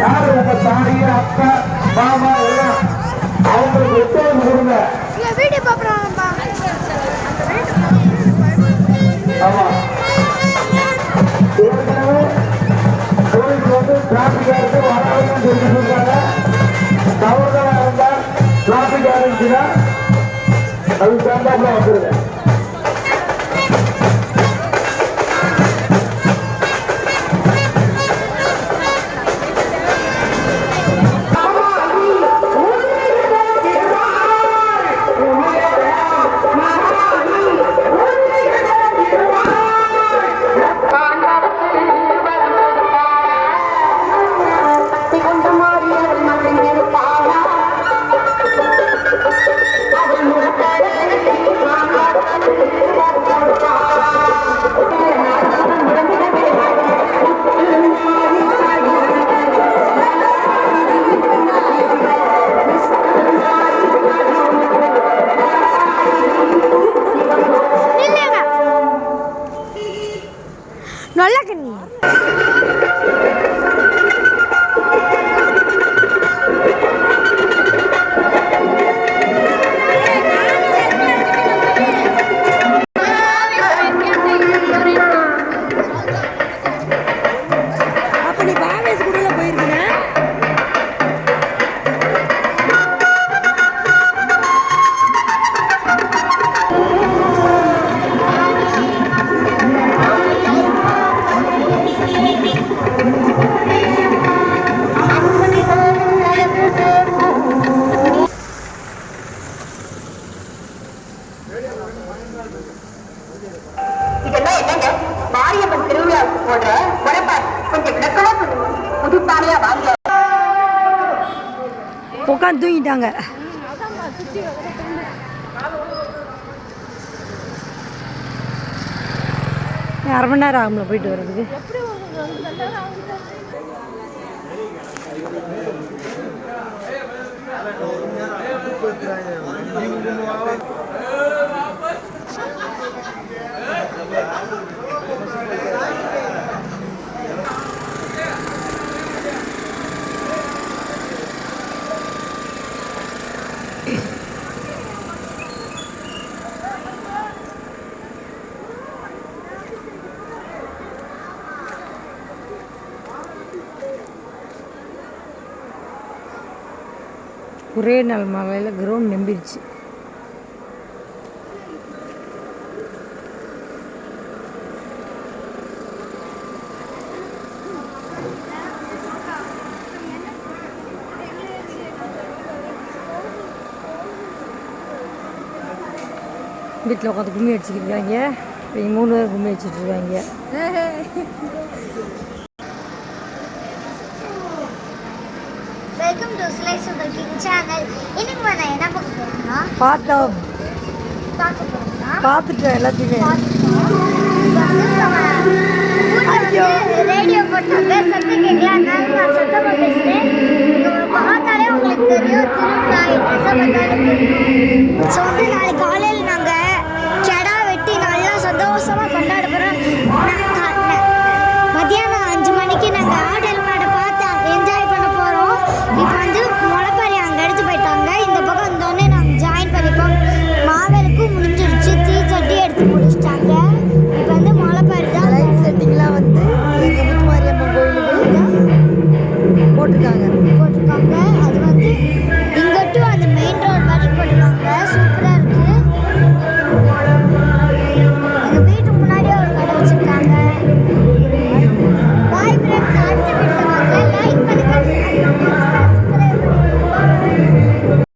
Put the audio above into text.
யாரு உங்க தாடி அக்கா மாமா எல்லாம் அவங்களுக்கு ஒத்துழைப்பு கொடுங்க. ஆமா ஏற்கனவே கோயிலுக்கு வந்து டிராபிக்கா இருக்கு வராதுன்னு சொல்லிட்டு இருக்காங்க. தவறுதலா இருந்தா டிராபிக்கா இருந்துச்சுன்னா அது தந்தாப்புல வந்துருங்க. உட்காந்து தூங்கிட்டாங்க. அரை மணி நேரம் ஆகும்ல போயிட்டு வர்றதுக்கு. ஒரே நாள் மழையில் கிரவுண்ட் நம்பிடுச்சு. வீட்டில் உட்காந்து கும்மி அடிச்சுக்கிட்டு இருக்காங்க. 3 பேர் கும்மி அடிச்சுட்டு இருக்காங்க. Welcome to slice of the king channel. இன்னைக்கு நான் என்ன பார்க்க போறேன்னா பார்த்துட்டோம் எல்லாத்தையுமே. ரேடியோ போட்டாங்க சத்தம் கேட்கலாம். நான் சத்தமாக பேசுகிறேன். பார்த்தாலே உங்களுக்கு தெரியும் திருவிழா ஸோ வந்து நாளைக்கு காலையில் நாங்கள் கெடா வெட்டி நல்லா சந்தோஷமாக கொண்டாட போகிறோம். மத்தியானம் 5 மணிக்கு நாங்கள் ஆடல் மாடை பார்த்து என்ஜாய் பண்ண போகிறோம். இப்போ வந்து முளைப்பாரி அங்கே எடுத்து போயிட்டாங்க. இந்த பக்கம் வந்தோடனே நாங்கள் ஜாயின் பண்ணிப்போம். மாவேலுக்கும் முடிஞ்சிருச்சு. தீச்சட்டி எடுத்து முடிச்சிட்டாங்க. இப்போ வந்து முளைப்பாரி தான் லைட் செட்டிங்லாம் வந்து எங்கள் முத்துமாரியம்மன் கோயிலுக்கு போட்டிருக்காங்க. அது வந்து